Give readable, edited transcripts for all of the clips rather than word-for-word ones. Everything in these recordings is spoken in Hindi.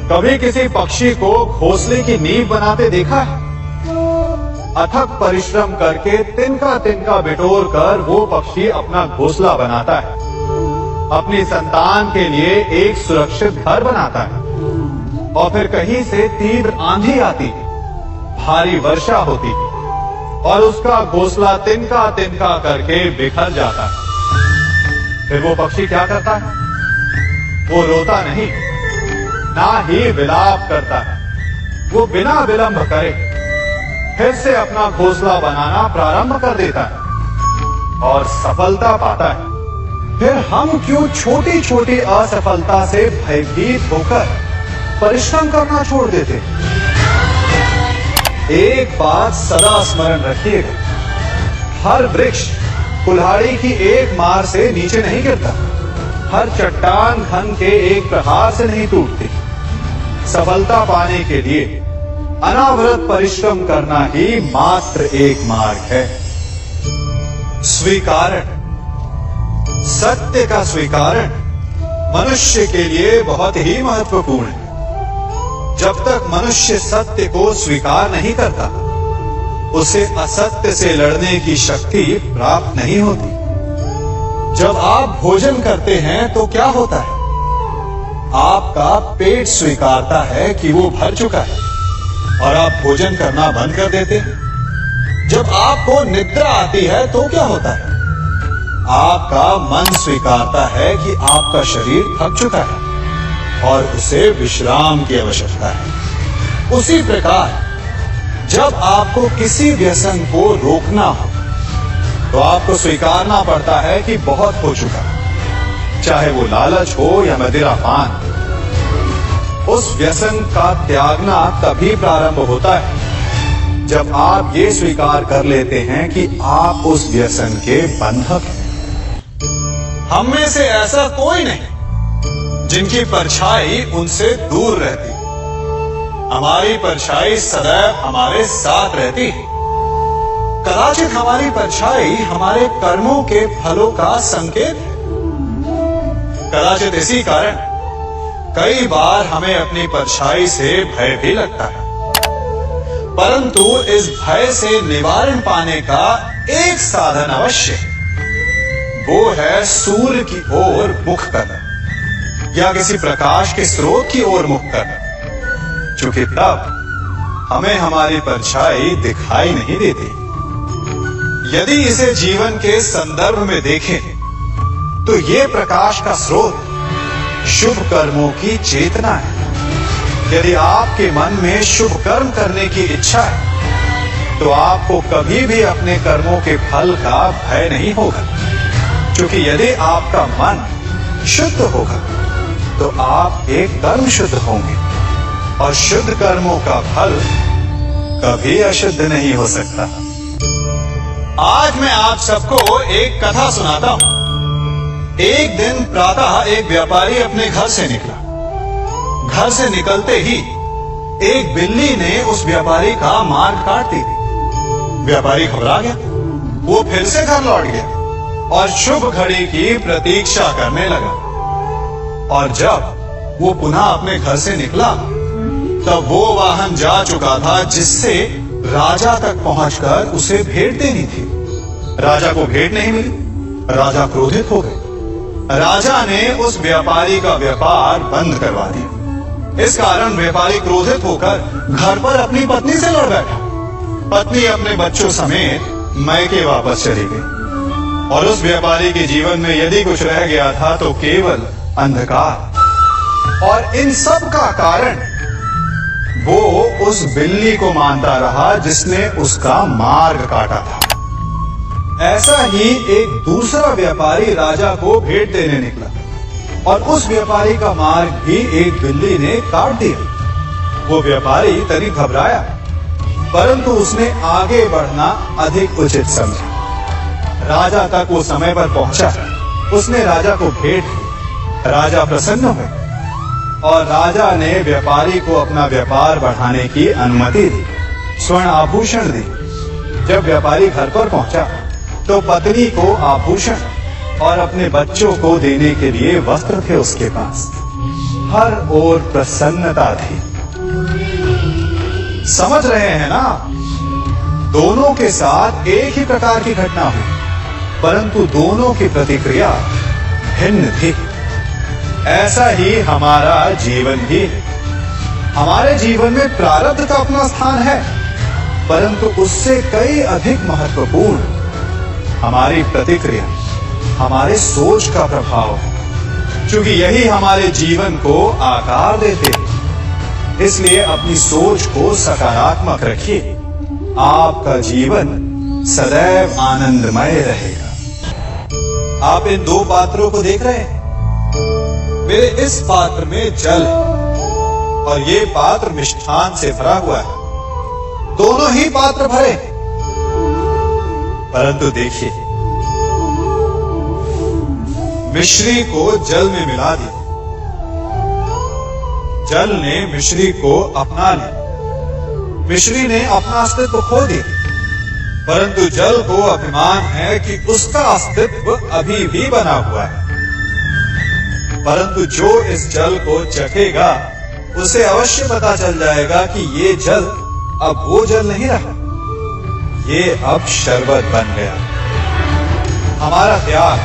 कभी किसी पक्षी को घोंसले की नींव बनाते देखा है? अथक परिश्रम करके तिनका तिनका बिटोर कर वो पक्षी अपना घोंसला बनाता है, अपनी संतान के लिए एक सुरक्षित घर बनाता है। और फिर कहीं से तीव्र आंधी आती, भारी वर्षा होती और उसका घोंसला तिनका तिनका करके बिखर जाता है। फिर वो पक्षी क्या करता है? वो रोता नहीं, ना ही विलाप करता है। वो बिना विलंब करे फिर से अपना घोंसला बनाना प्रारंभ कर देता है और सफलता पाता है। फिर हम क्यों छोटी छोटी असफलता से भयभीत होकर परिश्रम करना छोड़ देते? एक बात सदा स्मरण रखिएगा, हर वृक्ष कुल्हाड़ी की एक मार से नीचे नहीं गिरता, हर चट्टान घन के एक प्रहार से नहीं टूटती। सफलता पाने के लिए अनावरत परिश्रम करना ही मात्र एक मार्ग है। स्वीकारण, सत्य का स्वीकारण मनुष्य के लिए बहुत ही महत्वपूर्ण है। जब तक मनुष्य सत्य को स्वीकार नहीं करता, उसे असत्य से लड़ने की शक्ति प्राप्त नहीं होती। जब आप भोजन करते हैं तो क्या होता है? आपका पेट स्वीकारता है कि वो भर चुका है और आप भोजन करना बंद कर देते हैं। जब आपको निद्रा आती है तो क्या होता है? आपका मन स्वीकारता है कि आपका शरीर थक चुका है और उसे विश्राम की आवश्यकता है। उसी प्रकार जब आपको किसी व्यसन को रोकना हो तो आपको स्वीकारना पड़ता है कि बहुत हो चुका है, चाहे वो लालच हो या मदिरापान। उस व्यसन का त्यागना तभी प्रारंभ होता है जब आप ये स्वीकार कर लेते हैं कि आप उस व्यसन के बंधक हैं। हम में से ऐसा कोई नहीं जिनकी परछाई उनसे दूर रहती। हमारी परछाई सदैव हमारे साथ रहती है। कदाचित हमारी परछाई हमारे कर्मों के फलों का संकेत है। कदाचित इसी कारण कई बार हमें अपनी परछाई से भय भी लगता है, परंतु इस भय से निवारण पाने का एक साधन अवश्य है। वो है सूर्य की ओर मुख करना या किसी प्रकाश के स्रोत की ओर मुख करना, क्योंकि तब हमें हमारी परछाई दिखाई नहीं देती। यदि इसे जीवन के संदर्भ में देखें तो ये प्रकाश का स्रोत शुभ कर्मों की चेतना है। यदि आपके मन में शुभ कर्म करने की इच्छा है तो आपको कभी भी अपने कर्मों के फल का भय नहीं होगा, क्योंकि यदि आपका मन शुद्ध होगा तो आप एक कर्म शुद्ध होंगे और शुद्ध कर्मों का फल कभी अशुद्ध नहीं हो सकता। आज मैं आप सबको एक कथा सुनाता हूं। एक दिन प्रातः एक व्यापारी अपने घर से निकला। घर से निकलते ही एक बिल्ली ने उस व्यापारी का मार्ग काट दी। व्यापारी घबरा गया, वो फिर से घर लौट गया और शुभ घड़ी की प्रतीक्षा करने लगा। और जब वो पुनः अपने घर से निकला तब वो वाहन जा चुका था जिससे राजा तक पहुंचकर उसे भेंट देनी थी। राजा को भेंट नहीं मिली। राजा क्रोधित हो गए। राजा ने उस व्यापारी का व्यापार बंद करवा दिया। इस कारण व्यापारी क्रोधित होकर घर पर अपनी पत्नी से लड़ बैठा। पत्नी अपने बच्चों समेत मैके वापस चली गई और उस व्यापारी के जीवन में यदि कुछ रह गया था तो केवल अंधकार। और इन सब का कारण वो उस बिल्ली को मानता रहा जिसने उसका मार्ग काटा था। ऐसा ही एक दूसरा व्यापारी राजा को भेंट देने निकला और उस व्यापारी का मार्ग भी एक बिल्ली ने काट दिया। वो व्यापारी तनिक घबराया, परंतु उसने आगे बढ़ना अधिक उचित समझा। राजा तक वो समय पर पहुंचा। उसने राजा को भेंट दी। राजा प्रसन्न हुए और राजा ने व्यापारी को अपना व्यापार बढ़ाने की अनुमति दी, स्वर्ण आभूषण दी। जब व्यापारी घर पर पहुंचा तो पत्नी को आभूषण और अपने बच्चों को देने के लिए वस्त्र थे उसके पास। हर ओर प्रसन्नता थी। समझ रहे हैं ना, दोनों के साथ एक ही प्रकार की घटना हुई, परंतु दोनों की प्रतिक्रिया भिन्न थी। ऐसा ही हमारा जीवन भी है। हमारे जीवन में प्रारब्ध का अपना स्थान है, परंतु उससे कई अधिक महत्वपूर्ण हमारी प्रतिक्रिया, हमारे सोच का प्रभाव है, क्योंकि यही हमारे जीवन को आकार देते हैं। इसलिए अपनी सोच को सकारात्मक रखिए, आपका जीवन सदैव आनंदमय रहेगा। आप इन दो पात्रों को देख रहे हैं। मेरे इस पात्र में जल है और ये पात्र मिष्ठान से भरा हुआ है। दोनों ही पात्र भरे, परंतु देखिए, मिश्री को जल में मिला दिया, जल ने मिश्री को अपना लिया, मिश्री ने अपना अस्तित्व खो दिया, परंतु जल को अभिमान है कि उसका अस्तित्व अभी भी बना हुआ है। परंतु जो इस जल को चखेगा उसे अवश्य पता चल जाएगा कि ये जल अब वो जल नहीं रहा, ये अब शरबत बन गया। हमारा त्याग,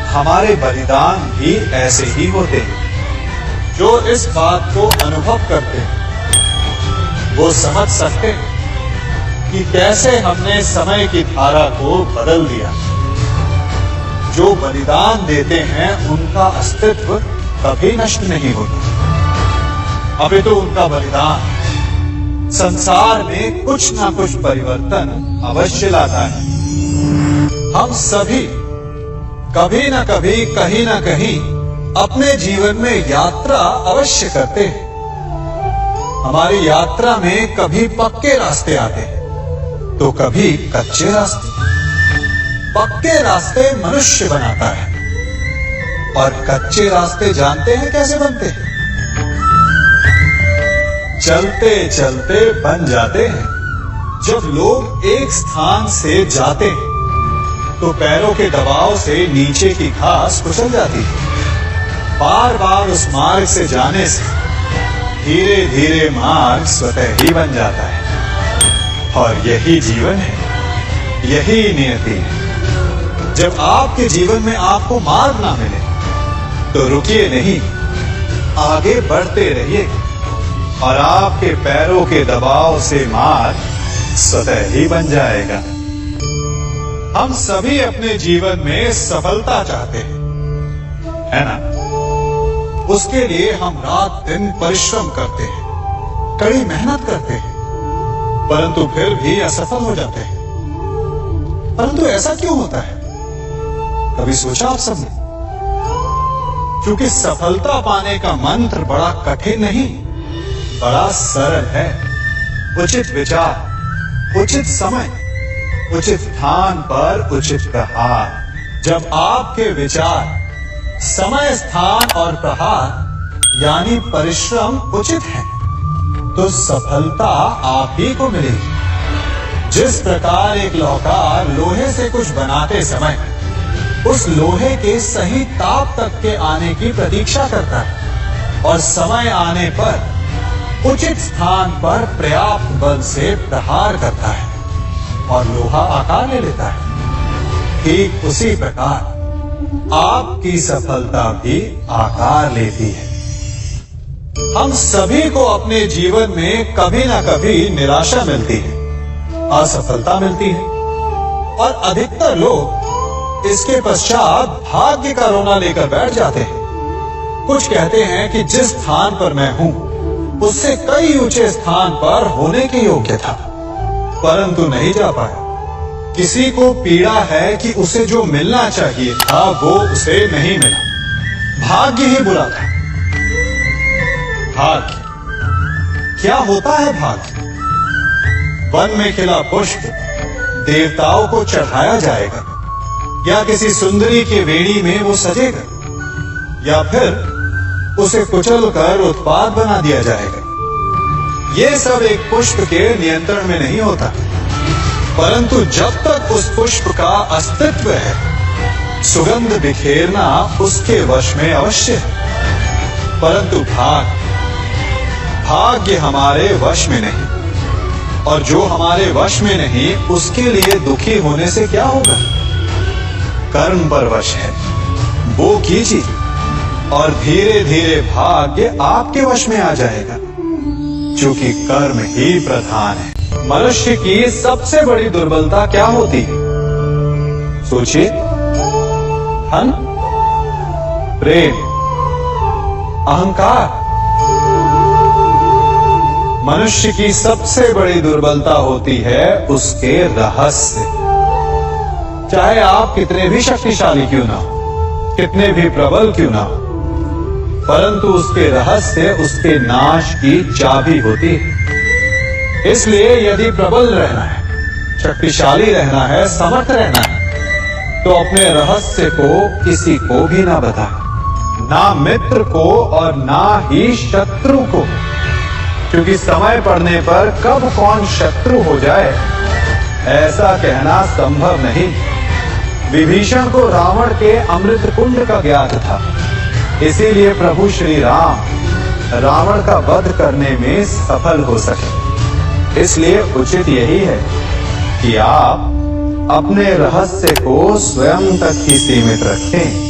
हमारे बलिदान भी ऐसे ही होते हैं। जो इस बात को अनुभव करते हैं वो समझ सकते हैं कि कैसे हमने समय की धारा को बदल दिया। जो बलिदान देते हैं उनका अस्तित्व कभी नष्ट नहीं होता, अपितु उनका बलिदान संसार में कुछ ना कुछ परिवर्तन अवश्य लाता है। हम सभी कभी ना कभी, कहीं ना कहीं अपने जीवन में यात्रा अवश्य करते हैं। हमारी यात्रा में कभी पक्के रास्ते आते हैं तो कभी कच्चे रास्ते। पक्के रास्ते मनुष्य बनाता है और कच्चे रास्ते जानते हैं कैसे बनते हैं? चलते चलते बन जाते हैं। जब लोग एक स्थान से जाते हैं तो पैरों के दबाव से नीचे की घास कुचल जाती है। बार बार उस मार्ग से जाने से धीरे धीरे मार्ग स्वतः ही बन जाता है। और यही जीवन है, यही नियति है। जब आपके जीवन में आपको मार्ग ना मिले तो रुकिए नहीं, आगे बढ़ते रहिए और आपके पैरों के दबाव से मार्ग स्वतः ही बन जाएगा। हम सभी अपने जीवन में सफलता चाहते हैं, है ना? उसके लिए हम रात दिन परिश्रम करते हैं, कड़ी मेहनत करते हैं, परंतु फिर भी असफल हो जाते हैं। परंतु ऐसा क्यों होता है? कभी सोचा आप सबने? क्योंकि सफलता पाने का मंत्र बड़ा कठिन नहीं, बड़ा सरल है। उचित विचार, उचित समय, उचित स्थान पर उचित प्रहार। जब आपके विचार, समय, स्थान और प्रहार यानी परिश्रम उचित है तो सफलता आप ही को मिलेगी। जिस प्रकार एक लौहकार लोहे से कुछ बनाते समय उस लोहे के सही ताप तक के आने की प्रतीक्षा करता है और समय आने पर उचित स्थान पर पर्याप्त बल से प्रहार करता है और लोहा आकार ले लेता है, ठीक उसी प्रकार आपकी सफलता भी आकार लेती है। हम सभी को अपने जीवन में कभी ना कभी निराशा मिलती है, असफलता मिलती है और अधिकतर लोग इसके पश्चात भाग्य का रोना लेकर बैठ जाते हैं। कुछ कहते हैं कि जिस स्थान पर मैं हूं उससे कई ऊंचे स्थान पर होने के योग्य था, परंतु नहीं जा पाया। किसी को पीड़ा है कि उसे जो मिलना चाहिए था वो उसे नहीं मिला, भाग्य ही बुरा था। भाग्य क्या होता है? भाग्य वन में खिला पुष्प देवताओं को चढ़ाया जाएगा या किसी सुंदरी के वेणी में वो सजेगा या फिर उसे कुचल कर उत्पाद बना दिया जाएगा। ये सब एक पुष्प के नियंत्रण में नहीं होता, परंतु जब तक उस पुष्प का अस्तित्व है सुगंध बिखेरना उसके वश में अवश्य है। परंतु भाग्य हमारे वश में नहीं, और जो हमारे वश में नहीं उसके लिए दुखी होने से क्या होगा। कर्म पर वश है, वो कीजिए और धीरे धीरे भाग्य आपके वश में आ जाएगा, क्योंकि कर्म ही प्रधान है। मनुष्य की सबसे बड़ी दुर्बलता क्या होती है? सोचिए। धन, प्रेम, अहंकार। मनुष्य की सबसे बड़ी दुर्बलता होती है उसके रहस्य। चाहे आप कितने भी शक्तिशाली क्यों ना हो, कितने भी प्रबल क्यों ना हो, परंतु उसके रहस्य उसके नाश की चाबी होती है। इसलिए यदि प्रबल रहना है, शक्तिशाली रहना है, समर्थ रहना है, तो अपने रहस्य को किसी को भी ना बताए, ना मित्र को और ना ही शत्रु को, क्योंकि समय पड़ने पर कब कौन शत्रु हो जाए ऐसा कहना संभव नहीं। विभीषण को रावण के अमृत कुंड का ज्ञात था, इसीलिए प्रभु श्री राम रावण का वध करने में सफल हो सके। इसलिए उचित यही है कि आप अपने रहस्य को स्वयं तक ही सीमित रखें।